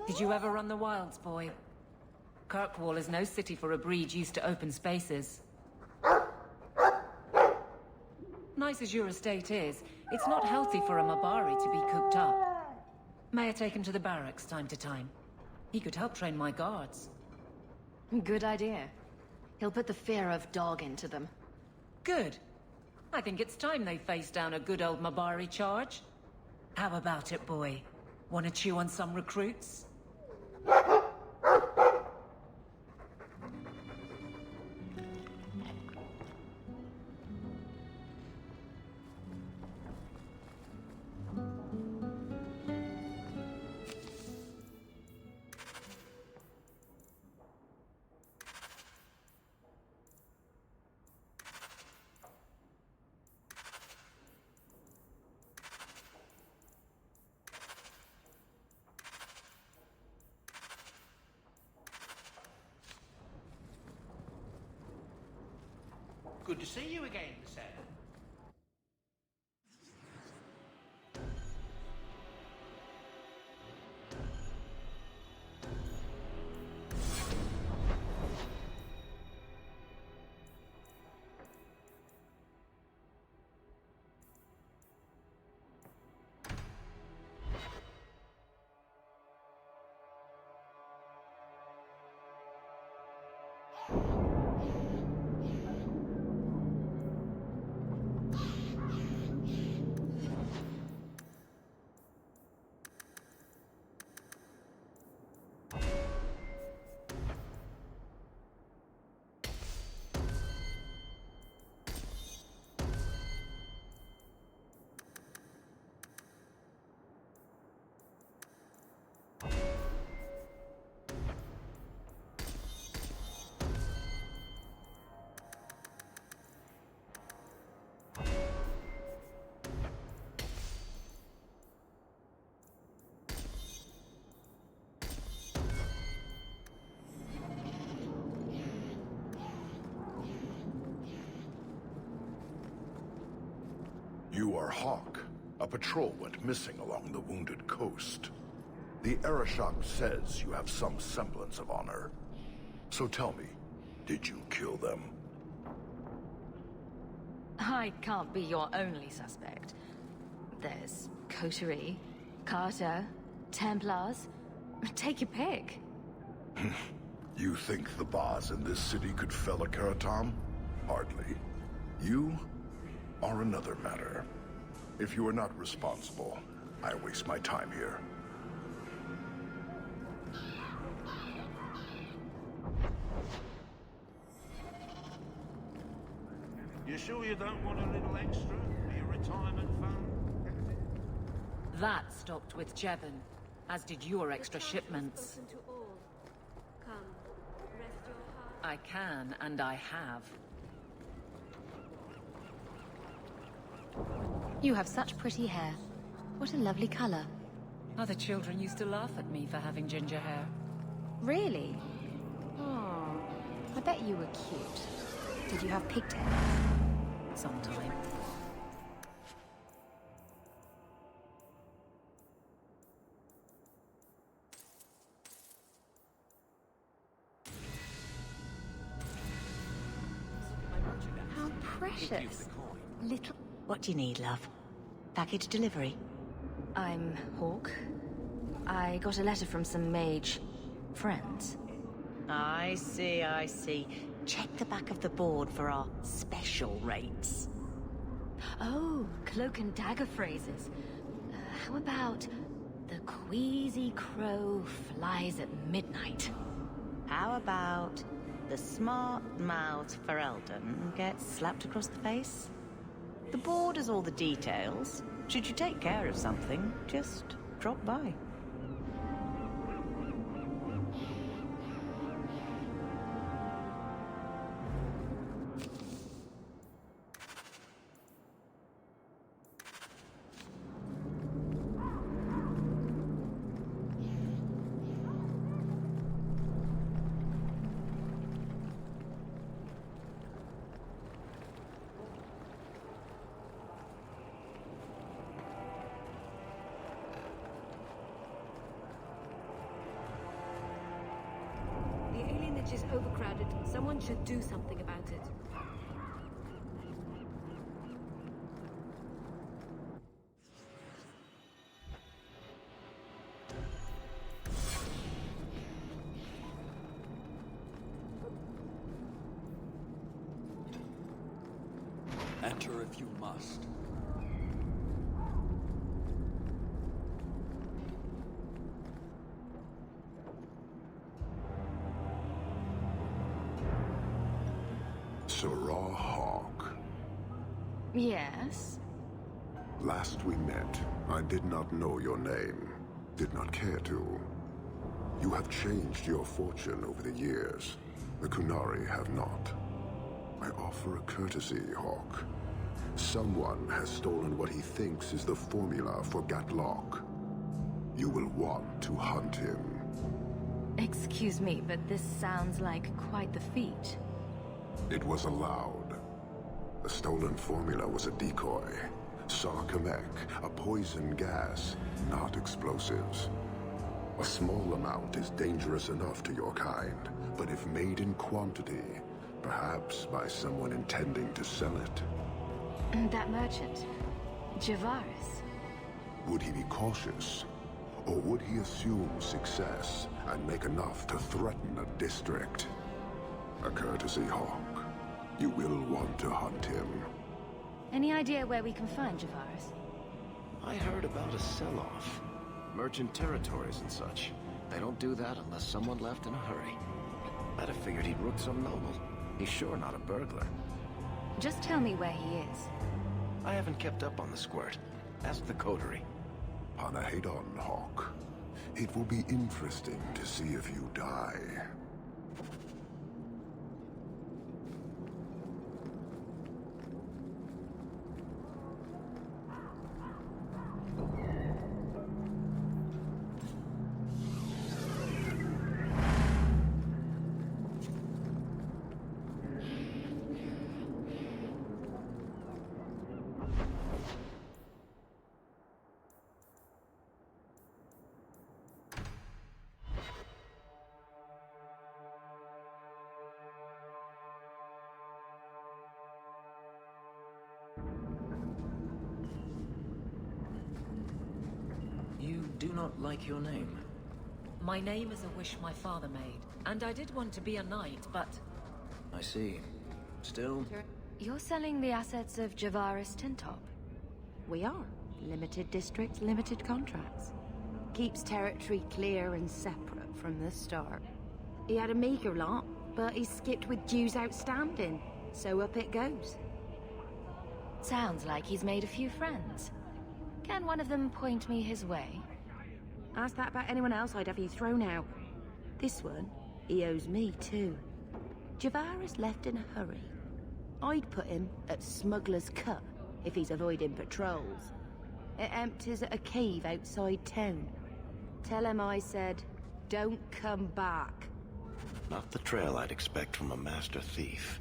Did you ever run the wilds, boy? Kirkwall is no city for a breed used to open spaces. Nice as your estate is, it's not healthy for a Mabari to be cooped up. May I take him to the barracks time to time? He could help train my guards. Good idea. He'll put the fear of dog into them. Good. I think it's time they face down a good old Mabari charge. How about it, boy? Want to chew on some recruits? Good to see you again, Sam. You are Hawk. A patrol went missing along the Wounded Coast. The Arishok says you have some semblance of honor. So tell me, did you kill them? I can't be your only suspect. There's Coterie, Carter, Templars. Take your pick. You think the Baz in this city could fell a Karatam? Hardly. You are another matter. If you are not responsible, I waste my time here. You sure you don't want a little extra for your retirement fund, Captain? That stopped with Jevon, as did your extra shipments. I can, and I have. You have such pretty hair. What a lovely color. Other children used to laugh at me for having ginger hair. Really? Oh, I bet you were cute. Did you have pigtails? Sometime. How precious. Little... What do you need, love? Package delivery? I'm Hawk. I got a letter from some mage friends. I see, I see. Check the back of the board for our special rates. Oh, cloak and dagger phrases. How about the queasy crow flies at midnight? How about the smart-mouthed Ferelden gets slapped across the face? The board has all the details. Should you take care of something, just drop by. signage is overcrowded. Someone should do something about it. Enter if you must. Sirrah Hawk. Yes? Last we met, I did not know your name. Did not care to. You have changed your fortune over the years. The Qunari have not. I offer a courtesy, Hawk. Someone has stolen what he thinks is the formula for Gatlok. You will want to hunt him. Excuse me, but this sounds like quite the feat. It was allowed. The stolen formula was a decoy. Sarkamek, a poison gas, not explosives. A small amount is dangerous enough to your kind, but if made in quantity, perhaps by someone intending to sell it. That merchant, Javaris. Would he be cautious? Or would he assume success and make enough to threaten a district? A courtesy, Hawk. You will want to hunt him. Any idea where we can find Javaris? I heard about a sell-off. Merchant territories and such. They don't do that unless someone left in a hurry. I'd have figured he'd rooked some noble. He's sure not a burglar. Just tell me where he is. I haven't kept up on the squirt. Ask the coterie. Panahedon, Hawk. It will be interesting to see if you die. You do not like your name. My name is a wish my father made, and I did want to be a knight, but... I see. Still, You're selling the assets of Javaris Tintop? We are. Limited districts, limited contracts. Keeps territory clear and separate from the start. He had a meager lot, but he skipped with dues outstanding, so up it goes. Sounds like he's made a few friends. Can one of them point me his way? Ask that about anyone else, I'd have you thrown out. This one, he owes me too. Javaris left in a hurry. I'd put him at Smuggler's Cut if he's avoiding patrols. It empties at a cave outside town. Tell him I said, don't come back. not the trail I'd expect from a master thief.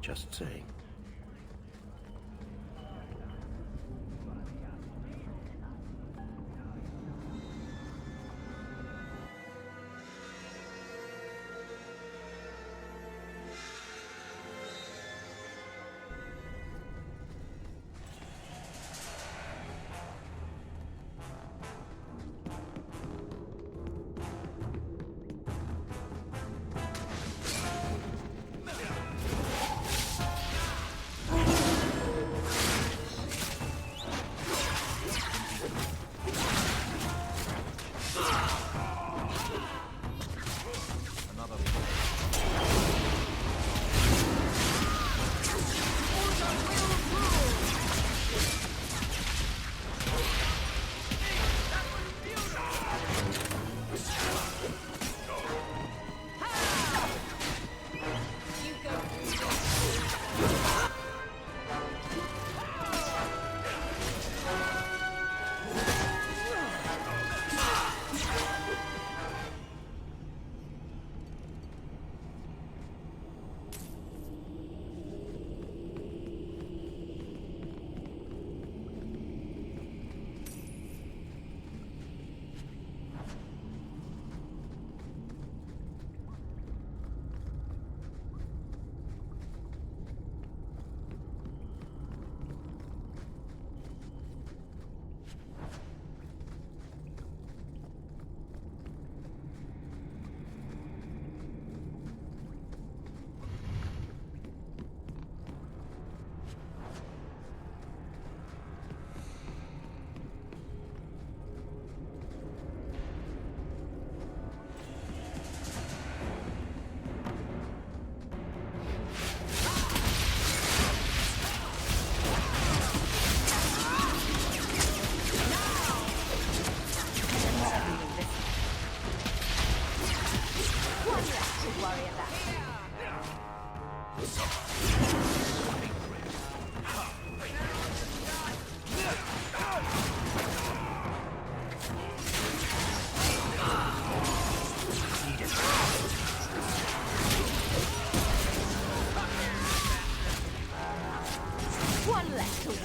Just saying.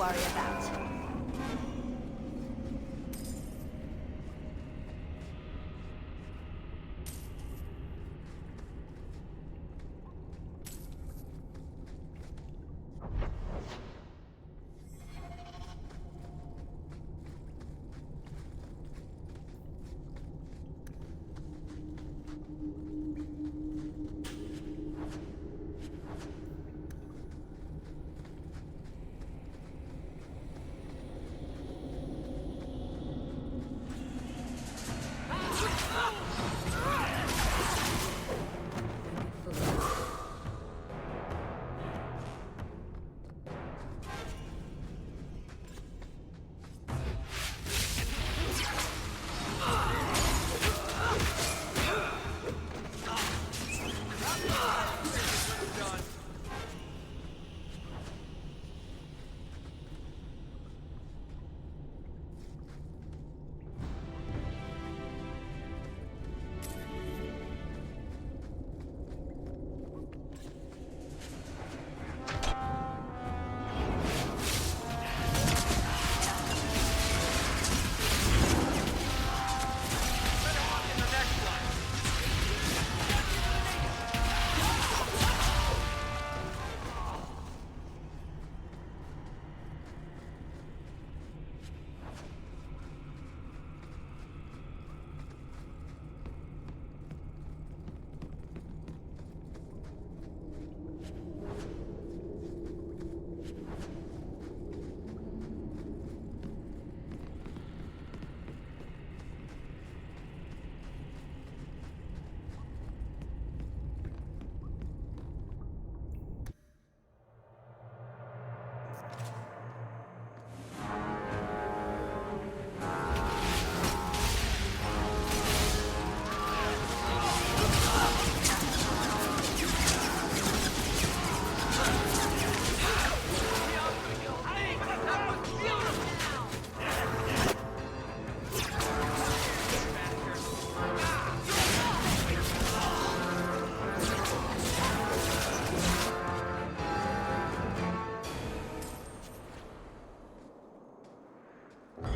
worry about.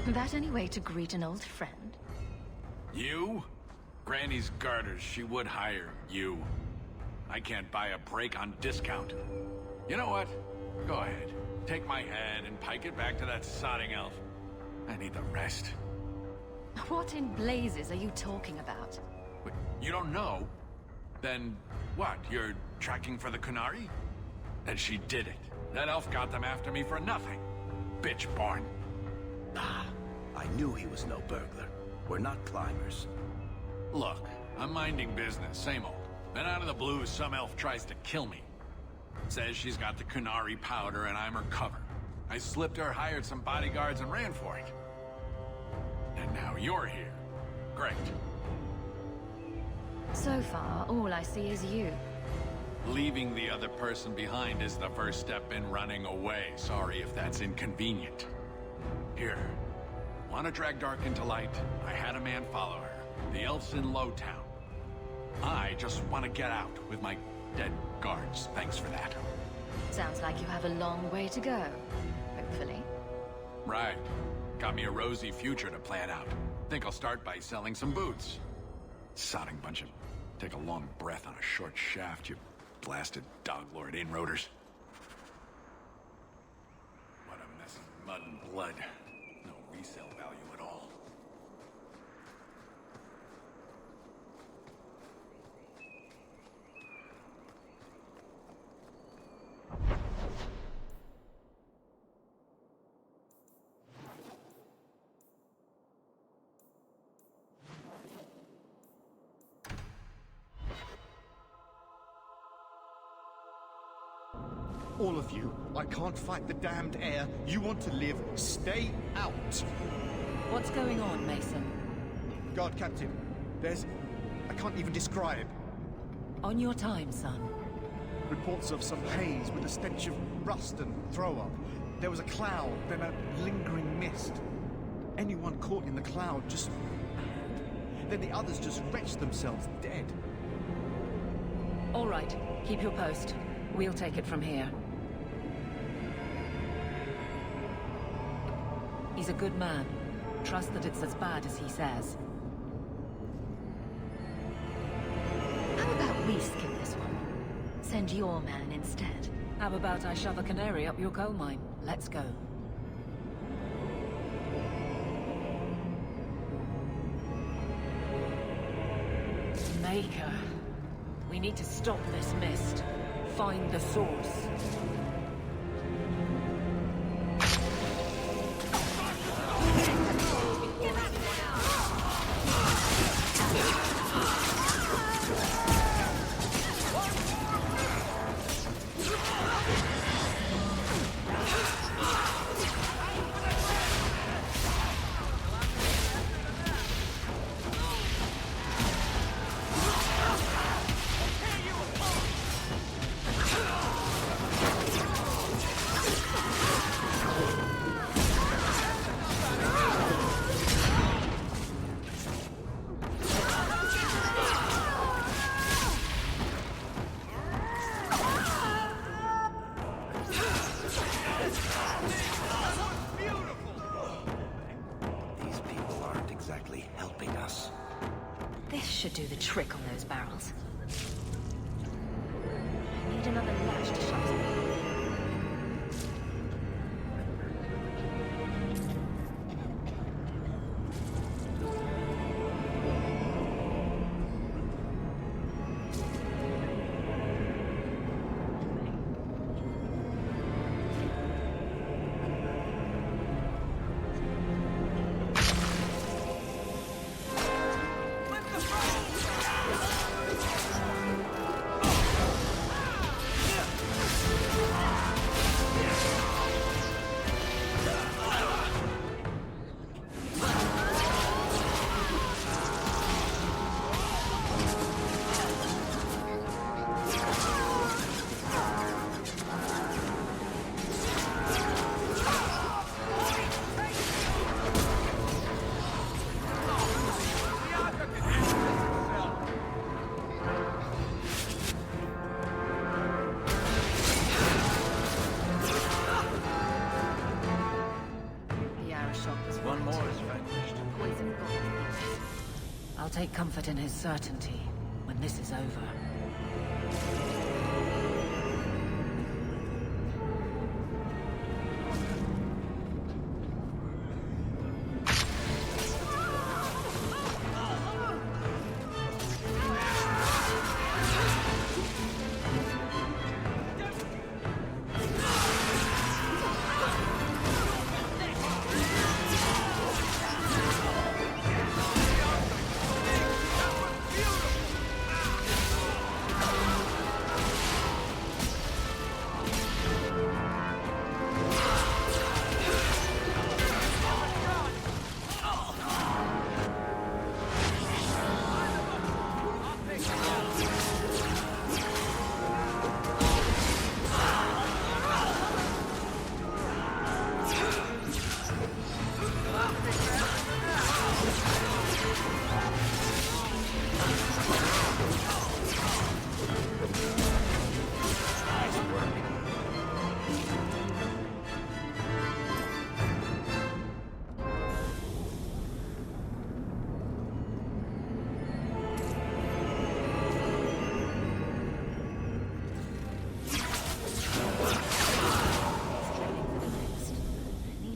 That any way to greet an old friend? You? Granny's garters, she would hire you. I can't buy a break on discount. You know what? Go ahead. Take my head and pike it back to that sodding elf. I need the rest. What in blazes are you talking about? Wait, you don't know? Then what? You're tracking for the Qunari? Then she did it. That elf got them after me for nothing. Bitch born. Ah, I knew he was no burglar. We're not climbers. Look, I'm minding business, same old. Then out of the blue, some elf tries to kill me. Says she's got the Qunari powder and I'm her cover. I slipped her, hired some bodyguards, and ran for it. And now you're here. Great. So far, all I see is you. Leaving the other person behind is the first step in running away. Sorry if that's inconvenient. Here. Want to drag Dark into light? I had a man follow her. The elf's in Lowtown. I just want to get out with my dead guards. Thanks for that. Sounds like you have a long way to go. Hopefully. Right. Got me a rosy future to plan out. Think I'll start by selling some boots. Sodding bunch of... Take a long breath on a short shaft, you blasted dog-lord inroaders. What a mess of mud and blood. No resale value at all. All of you, I can't fight the damned air. You want to live, stay out. What's going on, Mason? Guard Captain, there's... I can't even describe. On your time, son. Reports of some haze with a stench of rust and throw-up. There was a cloud, then a lingering mist. Anyone caught in the cloud just... Then the others just wretched themselves dead. All right, keep your post. We'll take it from here. He's a good man. Trust that it's as bad as he says. How about we skip this one? Send your man instead. How about I shove a canary up your coal mine? Let's go. Maker. We need to stop this mist. Find the source. These people aren't exactly helping us. This should do the trick on those barrels. I need another latch to shut them. One more is vanquished. I'll take comfort in his certainty when this is over.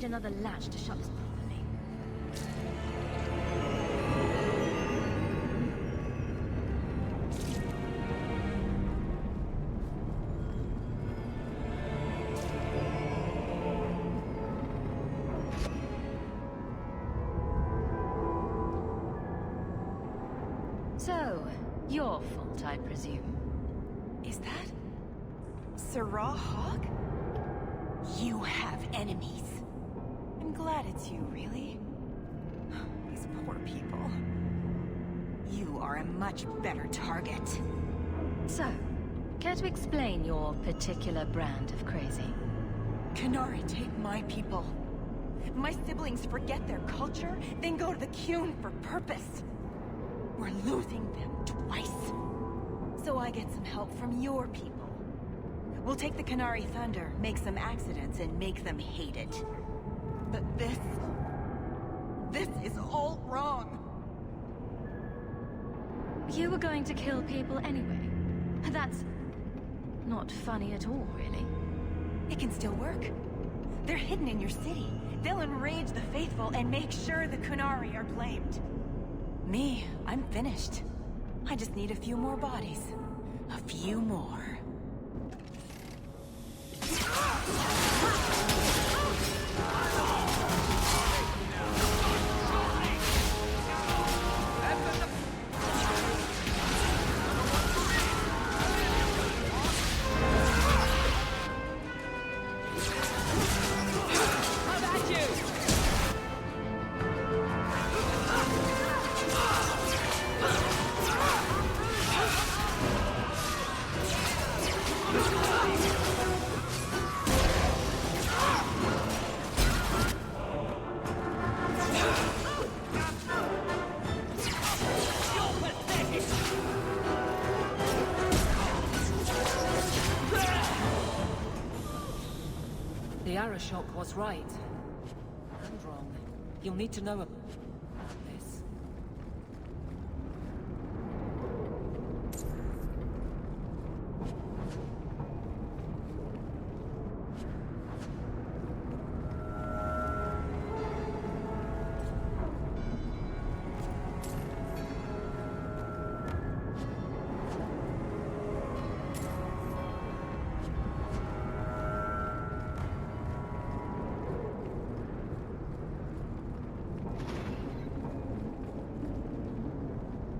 Another latch to shut this properly. So, your fault, I presume. Is that Sarah Hawk? You have enemies. I'm glad it's you, really. These poor people. You are a much better target. So, care to explain your particular brand of crazy? Qunari take my people. My siblings forget their culture, then go to the Qun for purpose. We're losing them twice. So I get some help from your people. We'll take the Qunari Thunder, make some accidents, and make them hate it. But this This is all wrong. You were going to kill people anyway. That's not funny at all, really. It can still work. They're hidden in your city. They'll enrage the faithful and make sure the Kunari are blamed. Me, I'm finished. I just need a few more bodies. A few more. The Arashok was right. And wrong. You'll need to know about this.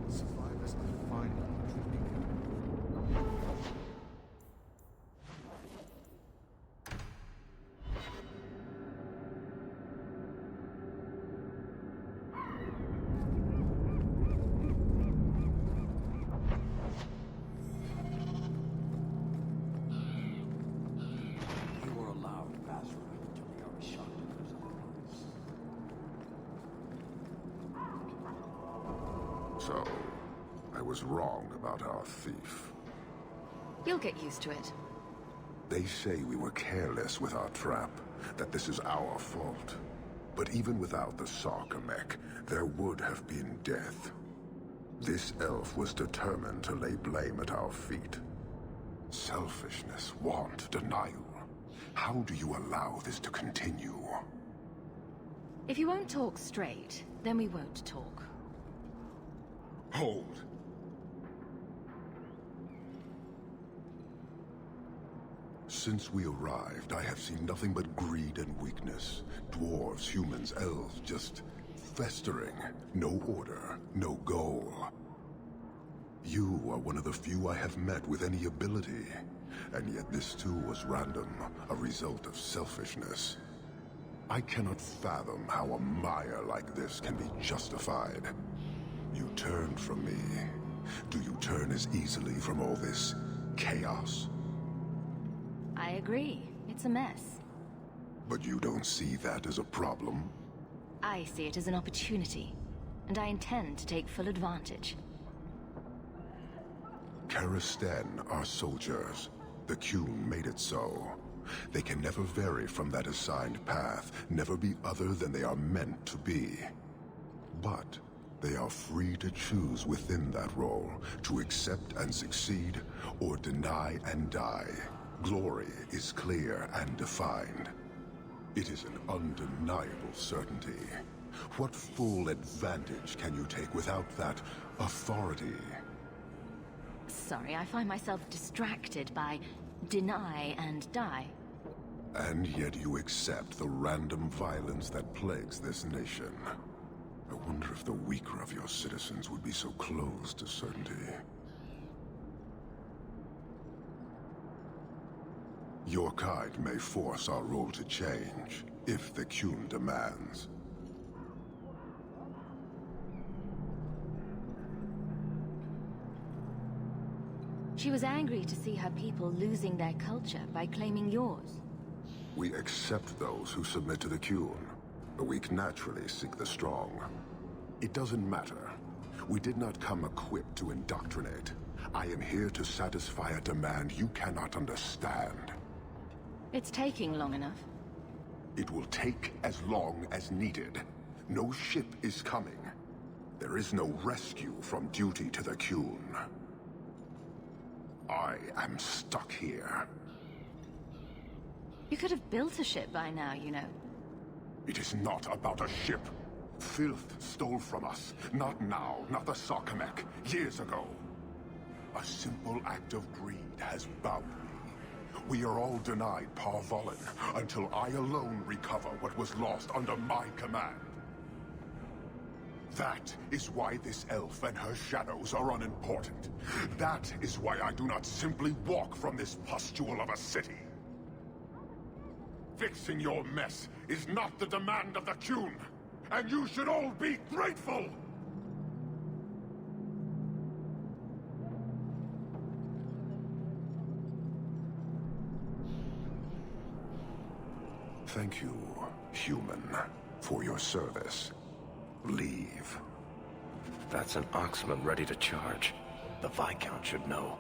Survivors are finally dropping. You were allowed Basra until the Arashok was otherwise. So, I was wrong about our thief. You'll get used to it. They say we were careless with our trap, that this is our fault. But even without the Sarkamek, there would have been death. This elf was determined to lay blame at our feet. Selfishness, want, denial. How do you allow this to continue? If you won't talk straight, then we won't talk. Hold. Since we arrived, I have seen nothing but greed and weakness. Dwarves, humans, elves, just festering. No order, no goal. You are one of the few I have met with any ability. And yet this too was random, a result of selfishness. I cannot fathom how a mire like this can be justified. You turned from me. Do you turn as easily from all this chaos? I agree. It's a mess. But you don't see that as a problem? I see it as an opportunity, and I intend to take full advantage. Karisten are soldiers. The Qun made it so. They can never vary from that assigned path, never be other than they are meant to be. But they are free to choose within that role, to accept and succeed, or deny and die. Glory is clear and defined. It is an undeniable certainty. What full advantage can you take without that authority? Sorry, I find myself distracted by deny and die. And yet you accept the random violence that plagues this nation. I wonder if the weaker of your citizens would be so close to certainty. Your kind may force our role to change, if the Qun demands. She was angry to see her people losing their culture by claiming yours. We accept those who submit to the Qun. The weak naturally seek the strong. It doesn't matter. We did not come equipped to indoctrinate. I am here to satisfy a demand you cannot understand. It's taking long enough. It will take as long as needed. No ship is coming. There is no rescue from duty to the Qun. I am stuck here. You could have built a ship by now, you know. It is not about a ship. Filth stole from us. Not now, not the Sarkamek. Years ago. A simple act of greed has bound me. We are all denied Parvolin until I alone recover what was lost under my command. That is why this elf and her shadows are unimportant. That is why I do not simply walk from this pustule of a city. Fixing your mess is not the demand of the Qun, and you should all be grateful! Thank you, human, for your service. Leave. That's an Oxman ready to charge. The Viscount should know.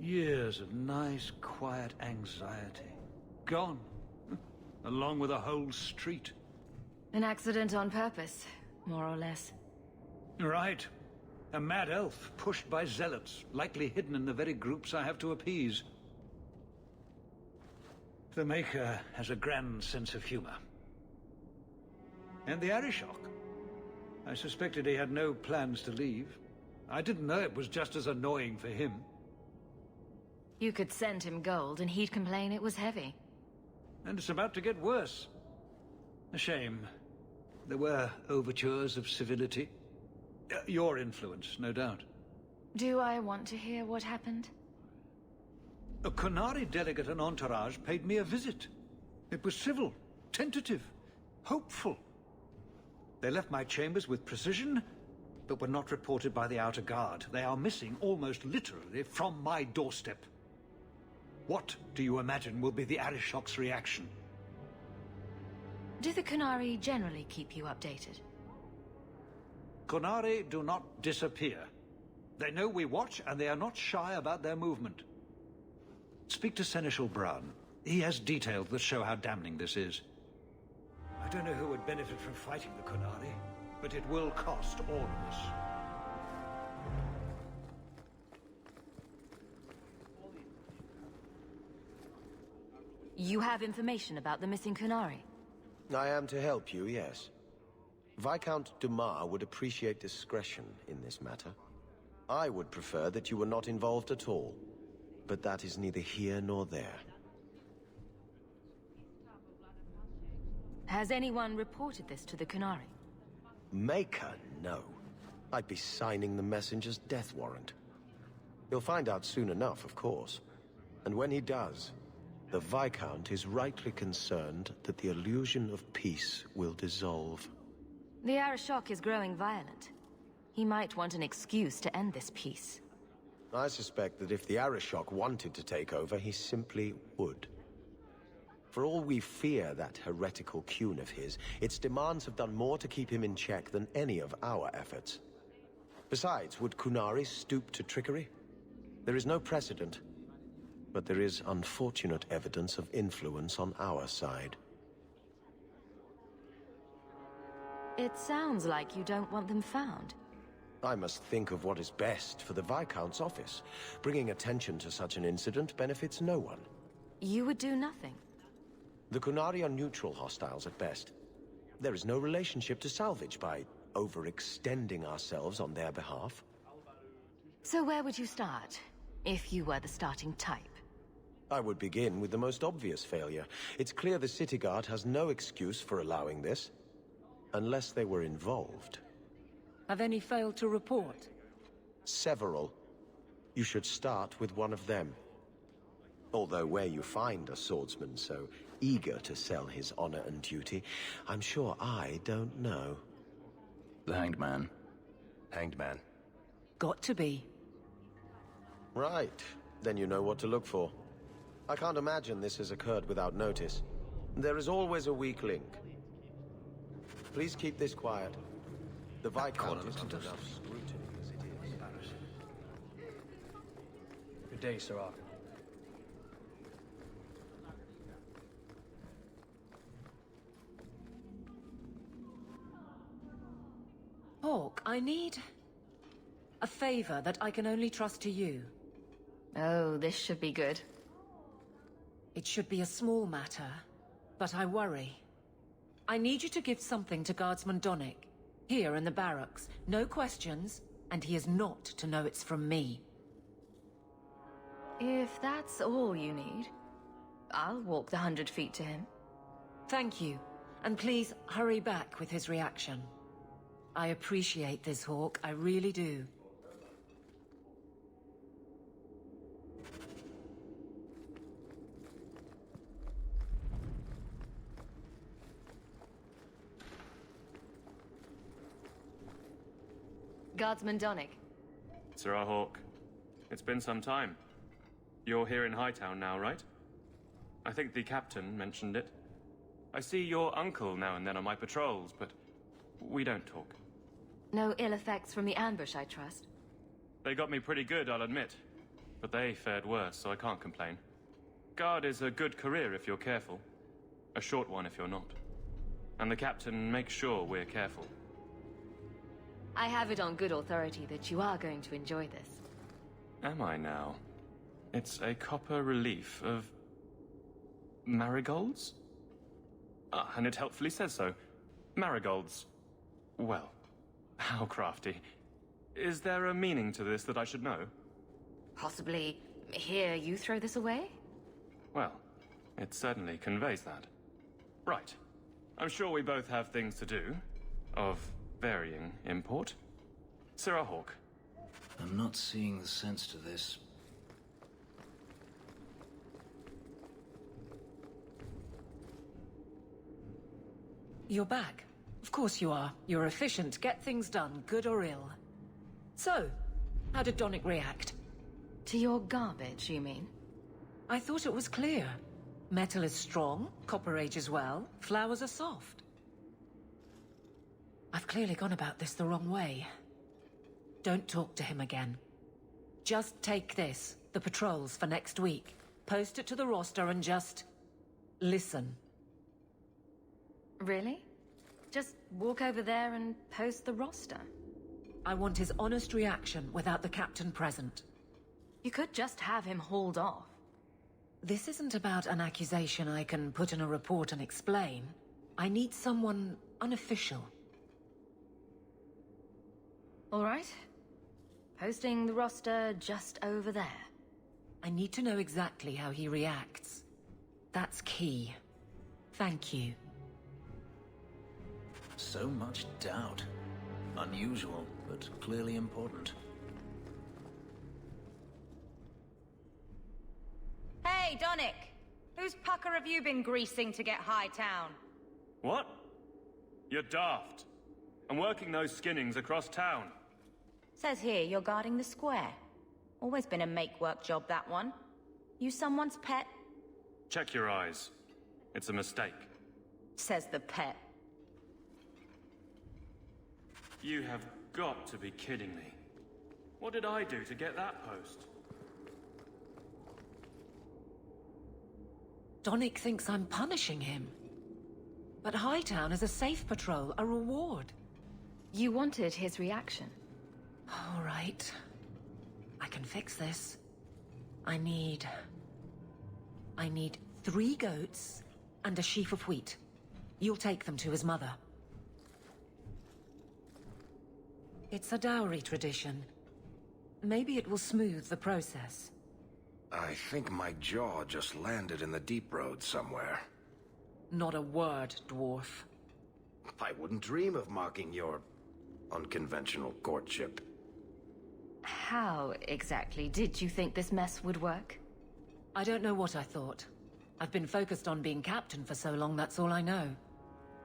Years of nice, quiet anxiety. Gone. Along with a whole street. An accident on purpose, more or less. Right. A mad elf pushed by zealots, likely hidden in the very groups I have to appease. The Maker has a grand sense of humor. And the Arishok. I suspected he had no plans to leave. I didn't know it was just as annoying for him. You could send him gold and he'd complain it was heavy. And it's about to get worse. A shame. There were overtures of civility. Your influence, no doubt. Do I want to hear what happened? A Qunari delegate and entourage paid me a visit. It was civil, tentative, hopeful. They left my chambers with precision, but were not reported by the Outer Guard. They are missing almost literally from my doorstep. What do you imagine will be the Arishok's reaction? Do the Qunari generally keep you updated? Qunari do not disappear. They know we watch, and they are not shy about their movement. Speak to Seneschal Bran. He has details that show how damning this is. I don't know who would benefit from fighting the Qunari, but it will cost all of us. You have information about the missing Qunari? I am to help you, yes. Viscount Dumas would appreciate discretion in this matter. I would prefer that you were not involved at all, but that is neither here nor there. Has anyone reported this to the Qunari? Maker, no. I'd be signing the messenger's death warrant. He'll find out soon enough, of course. And when he does, the Viscount is rightly concerned that the illusion of peace will dissolve. The Arishok is growing violent. He might want an excuse to end this peace. I suspect that if the Arishok wanted to take over, he simply would. For all we fear that heretical Qun of his, its demands have done more to keep him in check than any of our efforts. Besides, would Qunari stoop to trickery? There is no precedent. But there is unfortunate evidence of influence on our side. It sounds like you don't want them found. I must think of what is best for the Viscount's office. Bringing attention to such an incident benefits no one. You would do nothing. The Qunari are neutral hostiles at best. There is no relationship to salvage by overextending ourselves on their behalf. So where would you start, if you were the starting type? I would begin with the most obvious failure. It's clear the City Guard has no excuse for allowing this. Unless they were involved. Have any failed to report? Several. you should start with one of them. Although where you find a swordsman so eager to sell his honor and duty, I'm sure I don't know. The Hanged Man. Hanged Man. Got to be. Right. Then you know what to look for. I can't imagine this has occurred without notice. There is always a weak link. Please keep this quiet. The Viscount is under enough scrutiny as it is. Good day, Sirrah. Hawk, I need a favor that I can only trust to you. Oh, this should be good. It should be a small matter, but I worry. I need you to give something to Guardsman Donnic, here in the barracks. No questions, and he is not to know it's from me. If that's all you need, I'll walk the 100 feet to him. Thank you, and please hurry back with his reaction. I appreciate this, Hawk, I really do. Guardsman Donnic. Sirrah Hawk, it's been some time. You're here in Hightown now, right? I think the captain mentioned it. I see your uncle now and then on my patrols, but we don't talk. No ill effects from the ambush, I trust? They got me pretty good, I'll admit. But they fared worse, so I can't complain. Guard is a good career if you're careful. A short one if you're not. And the captain makes sure we're careful. I have it on good authority that you are going to enjoy this. Am I now? It's a copper relief of... marigolds? Ah, and it helpfully says so. Marigolds. Well, how crafty. Is there a meaning to this that I should know? Possibly hear you throw this away? Well, it certainly conveys that. Right. I'm sure we both have things to do, of varying import. Sirrah Hawk. I'm not seeing the sense to this. You're back. Of course you are. You're efficient, get things done, good or ill. So, how did Donnic react? To your garbage, you mean? I thought it was clear. Metal is strong, copper ages well, flowers are soft. I've clearly gone about this the wrong way. Don't talk to him again. Just take this, the patrols for next week. Post it to the roster and just... listen. Really? Just walk over there and post the roster? I want his honest reaction without the captain present. You could just have him hauled off. This isn't about an accusation I can put in a report and explain. I need someone unofficial. All right. Posting the roster just over there. I need to know exactly how he reacts. That's key. Thank you. So much doubt. Unusual, but clearly important. Hey, Donnic! Whose pucker have you been greasing to get Hightown? What? You're daft. I'm working those skinnings across town. Says here you're guarding the square. Always been a make-work job, that one. You someone's pet? Check your eyes. It's a mistake. Says the pet. You have got to be kidding me. What did I do to get that post? Donnic thinks I'm punishing him. But Hightown is a safe patrol, a reward. You wanted his reaction. All right. I can fix this. I need 3 goats and a sheaf of wheat. You'll take them to his mother. It's a dowry tradition. Maybe it will smooth the process. I think my jaw just landed in the deep road somewhere. Not a word, dwarf. I wouldn't dream of mocking your unconventional courtship. How exactly did you think this mess would work? I don't know what I thought. I've been focused on being captain for so long, that's all I know.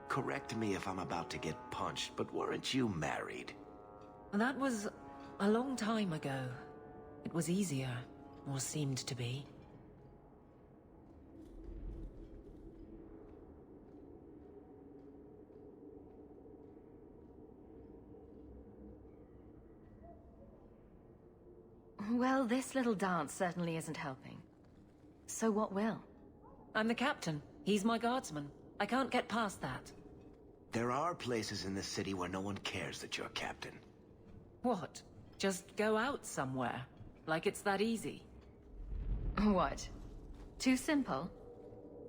Correct me if I'm about to get punched, but weren't you married? That was a long time ago. It was easier, or seemed to be. Well, this little dance certainly isn't helping. So what will? I'm the captain. He's my guardsman. I can't get past that. There are places in this city where no one cares that you're captain. What? Just go out somewhere? Like it's that easy? What? Too simple?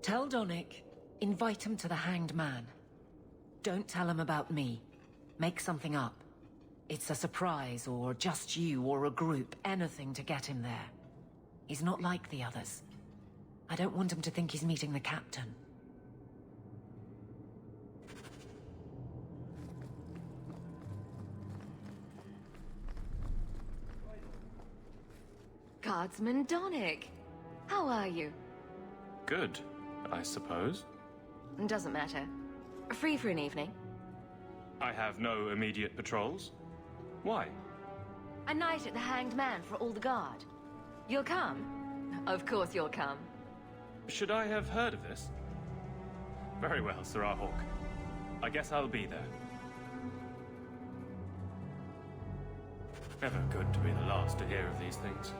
Tell Donnic, invite him to the Hanged Man. Don't tell him about me. Make something up. It's a surprise, or just you, or a group, anything to get him there. He's not like the others. I don't want him to think he's meeting the captain. Guardsman Donnic! How are you? Good, I suppose. Doesn't matter. Free for an evening? I have no immediate patrols. Why? A night at the Hanged Man for all the guard. You'll come? Of course you'll come. Should I have heard of this? Very well, Serah Hawke. I guess I'll be there. Never good to be the last to hear of these things.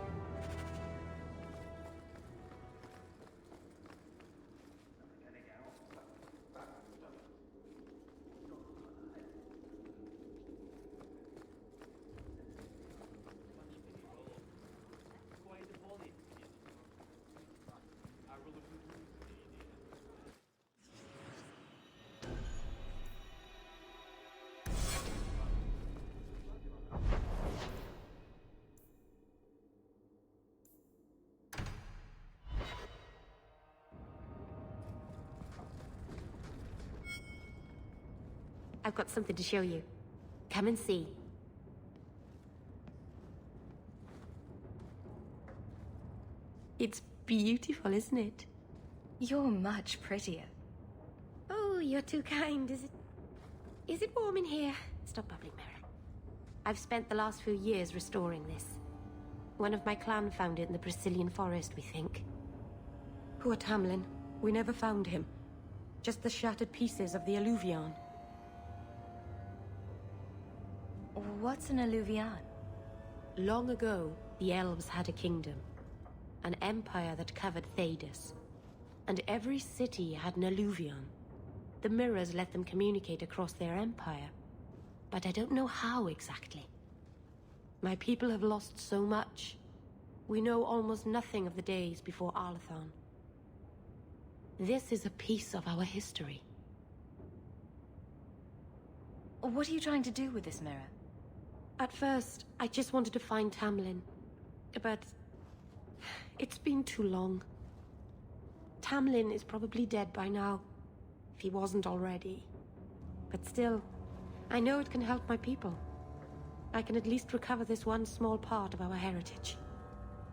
I've got something to show you. Come and see. It's beautiful, isn't it? You're much prettier. Oh, you're too kind. Is it warm in here? Stop bubbling, Mara. I've spent the last few years restoring this. One of my clan found it in the Brazilian forest, we think. Poor Tamlin. We never found him. Just the shattered pieces of the Alluvion. What's an Alluvion? Long ago, the elves had a kingdom. An empire that covered Thedas. And every city had an Alluvion. The mirrors let them communicate across their empire. But I don't know how exactly. My people have lost so much. We know almost nothing of the days before Arlathan. This is a piece of our history. What are you trying to do with this mirror? At first, I just wanted to find Tamlin. But it's been too long. Tamlin is probably dead by now, if he wasn't already. But still, I know it can help my people. I can at least recover this one small part of our heritage.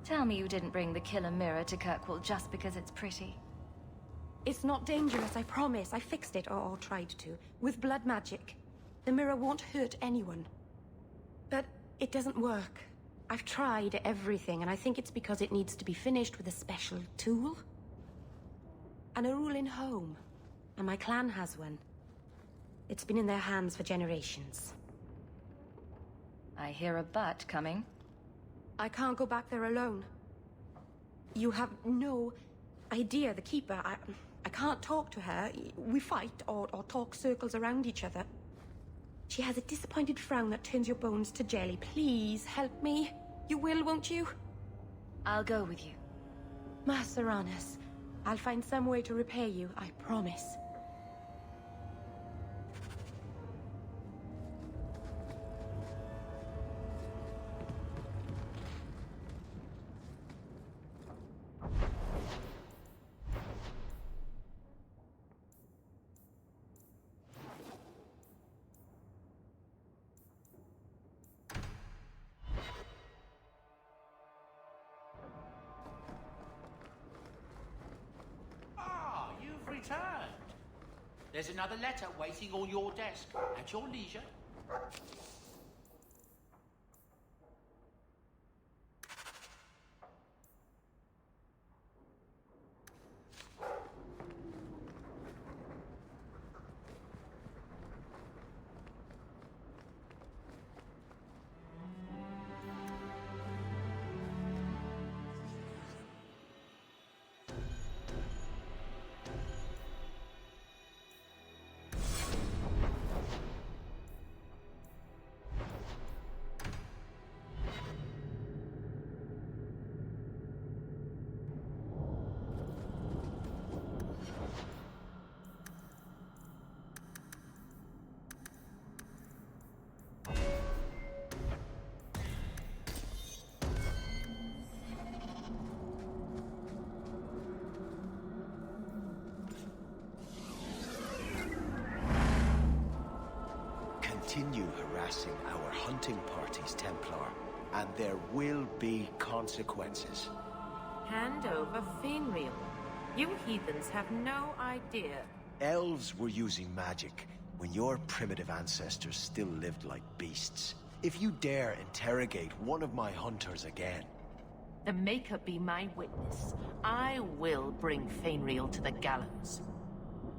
Tell me you didn't bring the killer mirror to Kirkwall just because it's pretty. It's not dangerous, I promise. I fixed it, or tried to, with blood magic. The mirror won't hurt anyone. But it doesn't work. I've tried everything, and I think it's because it needs to be finished with a special tool. An Arulin home. And my clan has one. It's been in their hands for generations. I hear a but coming. I can't go back there alone. You have no idea, the Keeper. I can't talk to her. We fight or talk circles around each other. She has a disappointed frown that turns your bones to jelly. Please, help me. You will, won't you? I'll go with you. Ma Serranus, I'll find some way to repay you, I promise. There's another letter waiting on your desk. At your leisure. Continue harassing our hunting parties, Templar, and there will be consequences. Hand over Fenrir. You heathens have no idea. Elves were using magic when your primitive ancestors still lived like beasts. If you dare interrogate one of my hunters again... The Maker be my witness. I will bring Fenrir to the gallows.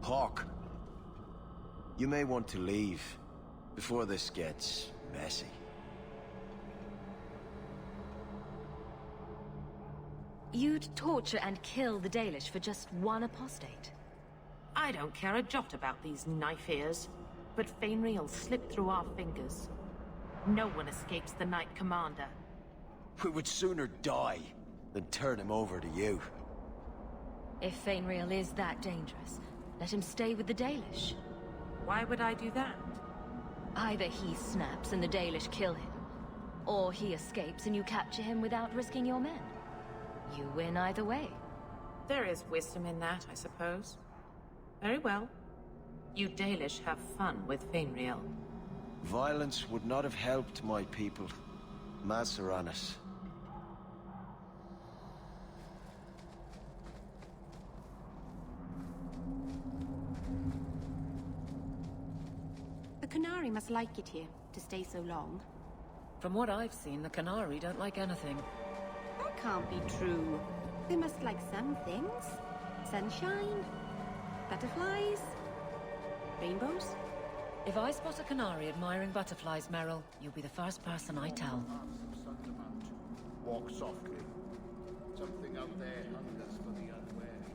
Hawk, you may want to leave before this gets messy. You'd torture and kill the Dalish for just one apostate? I don't care a jot about these knife ears, but Fenrir'll slip through our fingers. No one escapes the Knight Commander. We would sooner die than turn him over to you. If Fenrir is that dangerous, let him stay with the Dalish. Why would I do that? Either he snaps and the Dalish kill him, or he escapes and you capture him without risking your men. You win either way. There is wisdom in that, I suppose. Very well. You Dalish have fun with Fenrir. Violence would not have helped my people, Maseranis. The Qunari must like it here, to stay so long. From what I've seen, the Qunari don't like anything. That can't be true. They must like some things. Sunshine, butterflies, rainbows. If I spot a Qunari admiring butterflies, Merrill, you'll be the first person I tell. Walk softly. Something out there hungers for the unwary.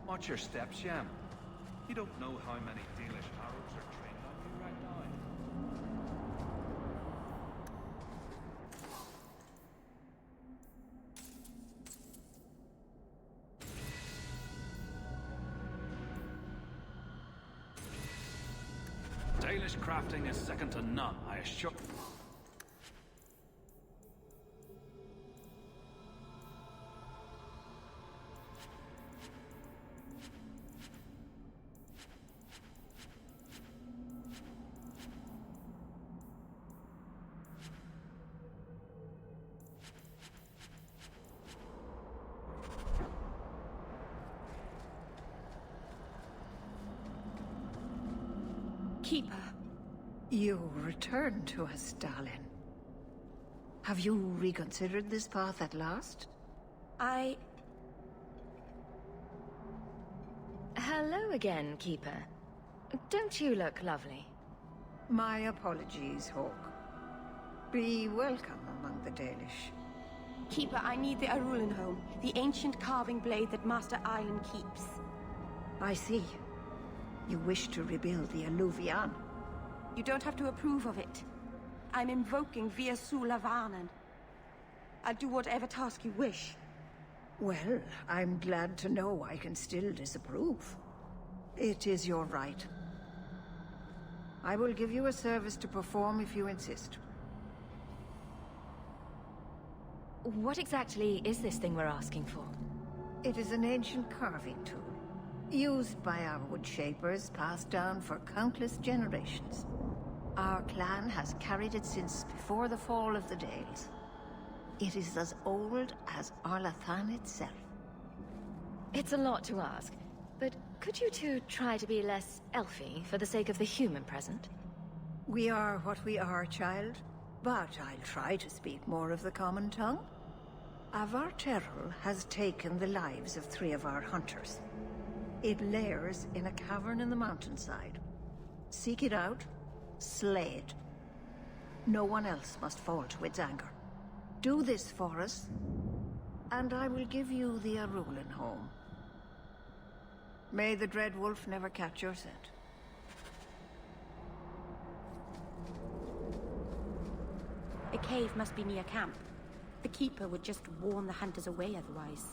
Watch your steps, Yam. You don't know how many Dalish arrows are trained on you right now. Dalish crafting is second to none, I assure. Keeper, you returned to us, darling. Have you reconsidered this path at last? Hello again, Keeper. Don't you look lovely? My apologies, Hawk. Be welcome among the Dalish. Keeper, I need the Arulenholm, the ancient carving blade that Master Iron keeps. I see. You wish to rebuild the Alluvian. You don't have to approve of it. I'm invoking Via Sulavanen. I'll do whatever task you wish. Well, I'm glad to know I can still disapprove. It is your right. I will give you a service to perform if you insist. What exactly is this thing we're asking for? It is an ancient carving tool, used by our wood shapers, passed down for countless generations. Our clan has carried it since before the fall of the Dales. It is as old as Arlathan itself. It's a lot to ask, But could you two try to be less elfy for the sake of the human present? We are what we are, child. But I'll try to speak more of the common tongue. Avar Terrell has taken the lives of 3 of our hunters. It lairs in a cavern in the mountainside. Seek it out, slay it. No one else must fall to its anger. Do this for us, and I will give you the Arulin home. May the Dread Wolf never catch your scent. The cave must be near camp. The Keeper would just warn the hunters away otherwise.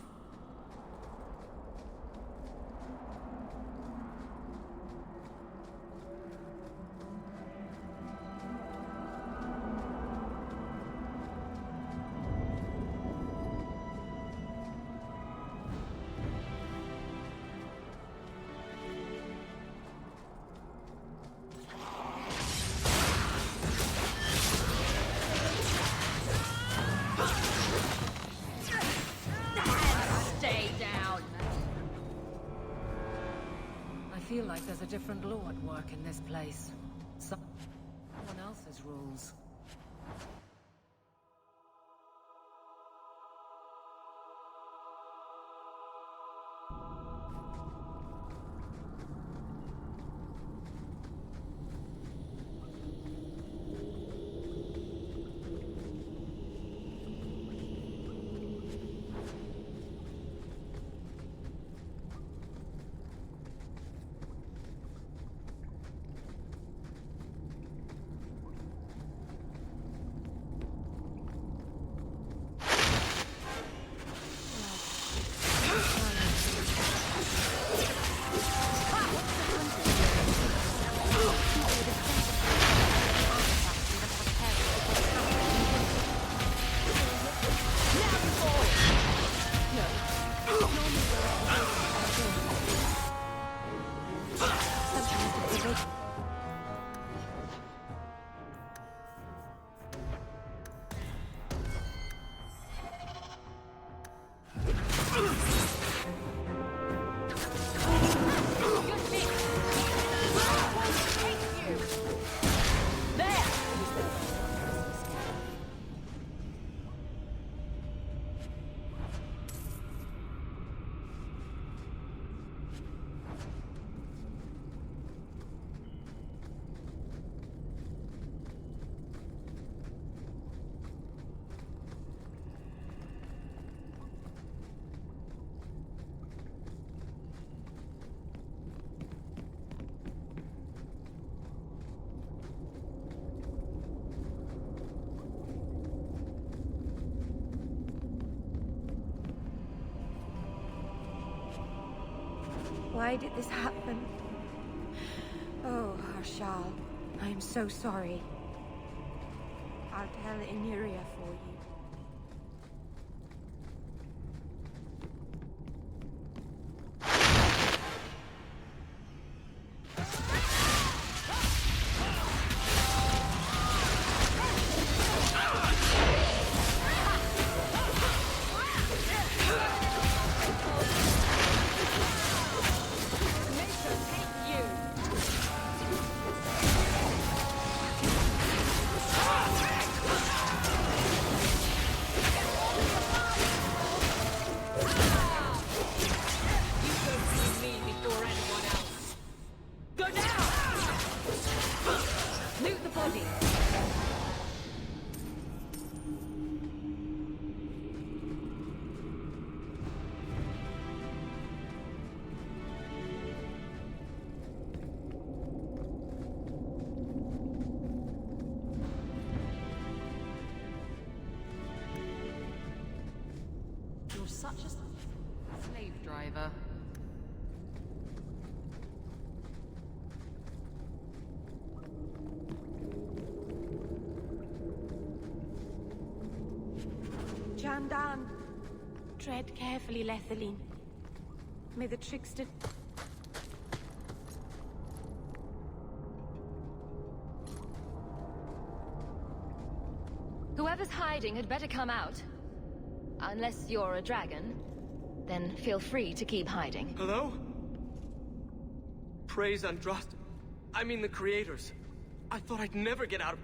I feel like there's a different law at work in this place. Someone else's rules. Why did this happen? Oh, Harshal, I am so sorry. I'll tell Iniria for you. Such a slave driver. Jandan, tread carefully, Lethaline. May the trickster... Whoever's hiding had better come out. Unless you're a dragon, then feel free to keep hiding. Hello? praise Andraste. I mean the creators. I thought I'd never get out of...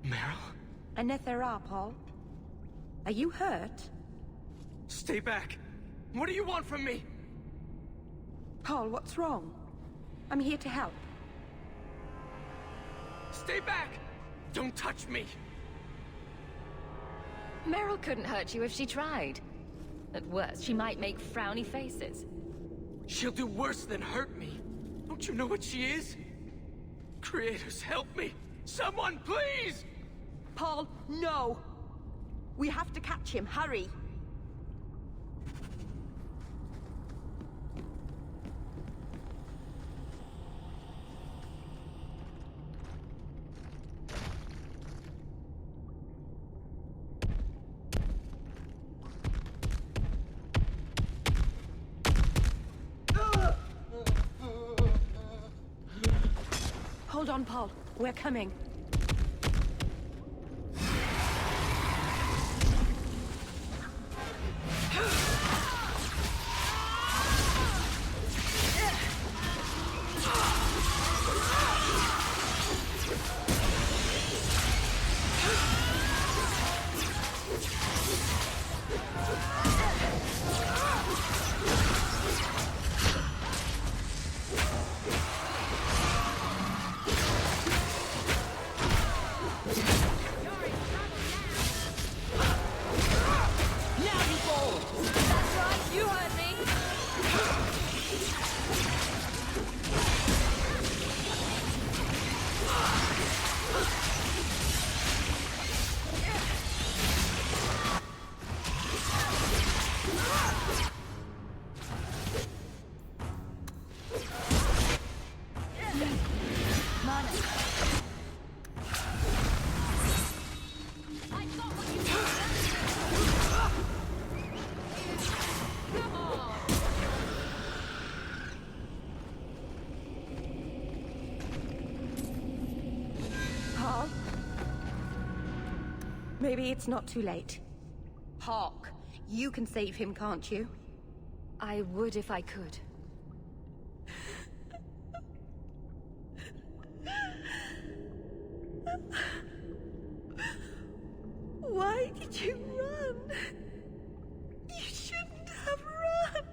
Meryl? Anethera, Paul. Are you hurt? Stay back. What do you want from me? Paul, what's wrong? I'm here to help. Stay back! Don't touch me! Meryl couldn't hurt you if she tried. At worst, she might make frowny faces. She'll do worse than hurt me. Don't you know what she is? Creators, help me! Someone, please! Paul, no! We have to catch him. Hurry! Hold on, Paul. We're coming. Maybe it's not too late. Hawk, you can save him, can't you? I would if I could. Why did you run? You shouldn't have run.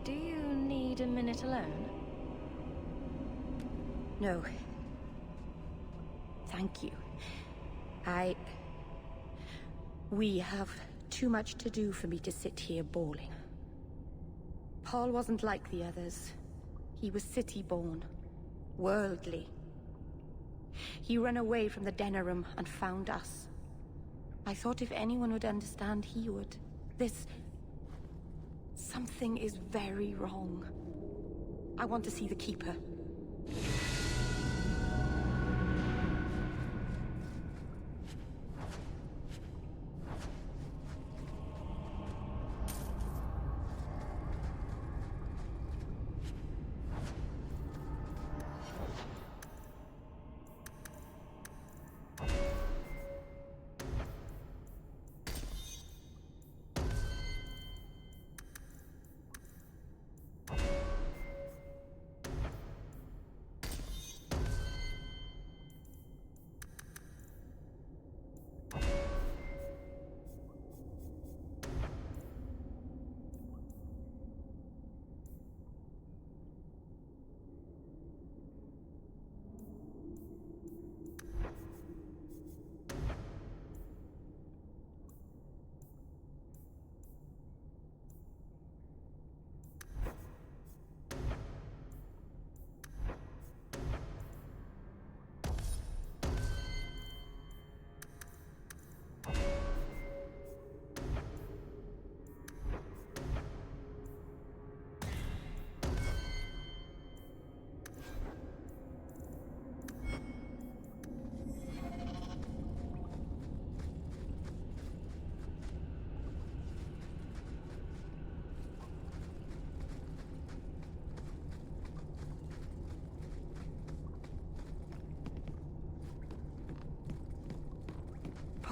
Do you need a minute alone? No. Thank you. We have too much to do for me to sit here bawling. Paul wasn't like the others. He was city-born, worldly. He ran away from the Denerim and found us. I thought if anyone would understand, he would. Something is very wrong. I want to see the Keeper.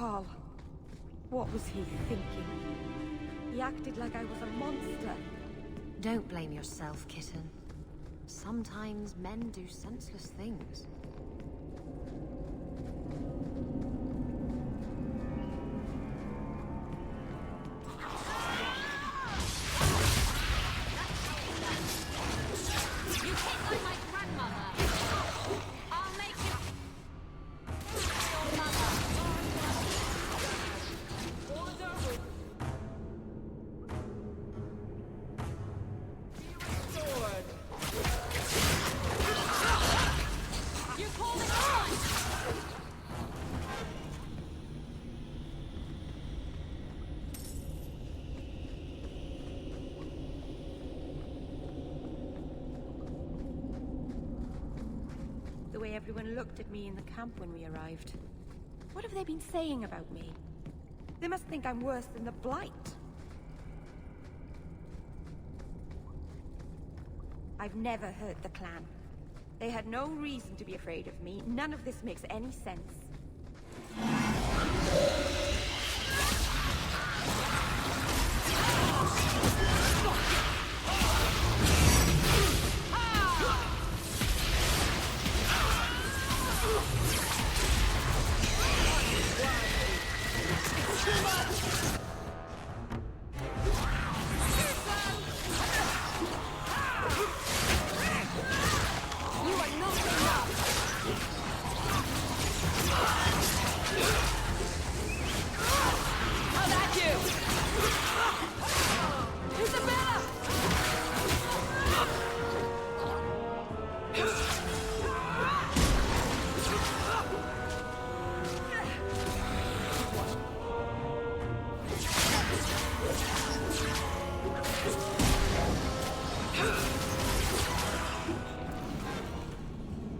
Paul. What was he thinking? He acted like I was a monster. Don't blame yourself, kitten. Sometimes men do senseless things. You hit like my grandmother. I'll make you... Your mother. Order with... Be restored. You called it on! The way everyone looked at me in the camp when we arrived. What have they been saying about me? They must think I'm worse than the Blight. I've never hurt the clan. They had no reason to be afraid of me. None of this makes any sense. You are not enough! How'd that do? Isabella!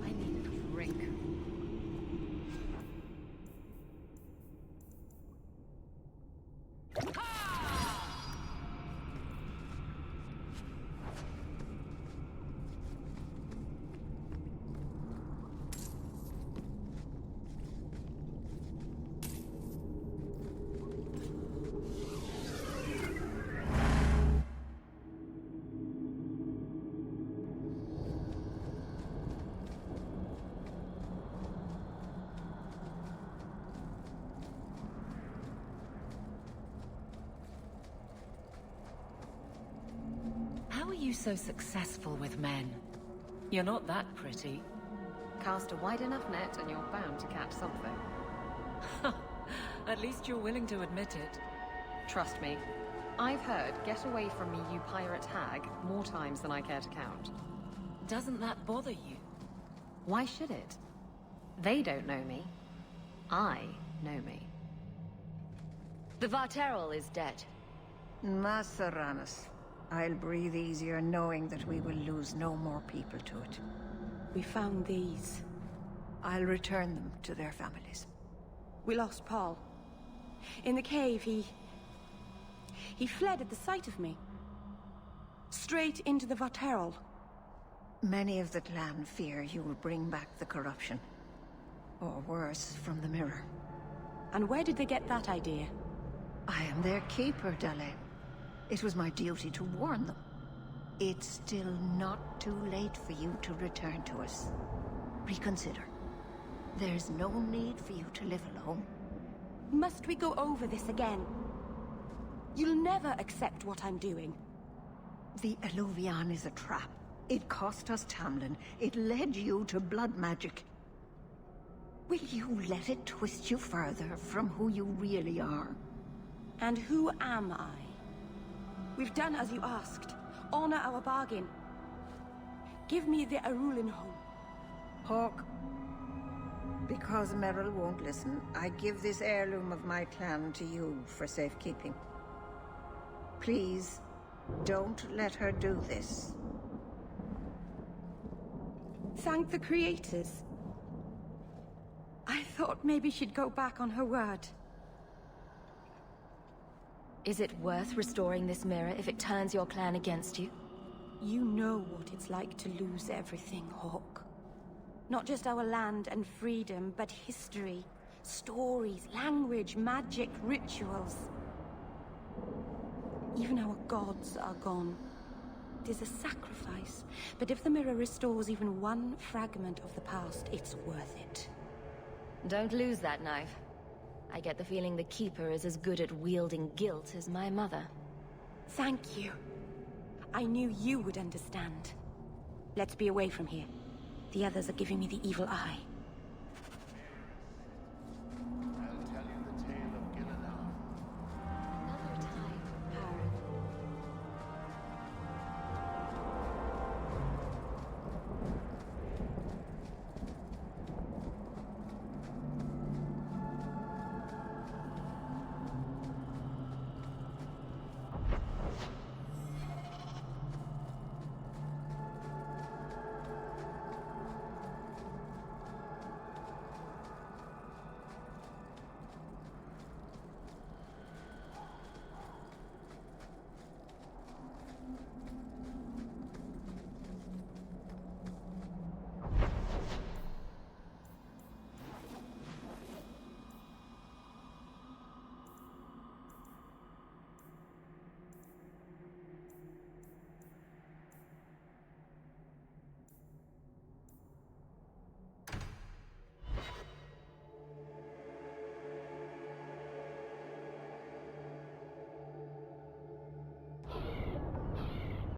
I need a drink. How are you so successful with men? You're not that pretty. Cast a wide enough net and you're bound to catch something. At least you're willing to admit it. Trust me, I've heard "get away from me, you pirate hag" more times than I care to count. Doesn't that bother you? Why should it? They don't know me. I know me. The Varterol is dead. Maceranus. I'll breathe easier knowing that we will lose no more people to it. We found these. I'll return them to their families. We lost Paul. In the cave, he fled at the sight of me. Straight into the Varterol. Many of the clan fear you will bring back the corruption. Or worse, from the mirror. And where did they get that idea? I am their keeper, Dalain. It was my duty to warn them. It's still not too late for you to return to us. Reconsider. There's no need for you to live alone. Must we go over this again? You'll never accept what I'm doing. The Eluvian is a trap. It cost us Tamlin. It led you to blood magic. Will you let it twist you further from who you really are? And who am I? We've done as you asked. Honor our bargain. Give me the Arulin home. Hawke. Because Merrill won't listen, I give this heirloom of my clan to you for safekeeping. Please, don't let her do this. Thank the creators. I thought maybe she'd go back on her word. Is it worth restoring this mirror if it turns your clan against you? You know what it's like to lose everything, Hawke. Not just our land and freedom, but history, Stories, language, magic, rituals. Even our gods are gone. It is a sacrifice, but if the mirror restores even one fragment of the past, it's worth it. Don't lose that knife. I get the feeling the Keeper is as good at wielding guilt as my mother. Thank you. I knew you would understand. Let's be away from here. The others are giving me the evil eye.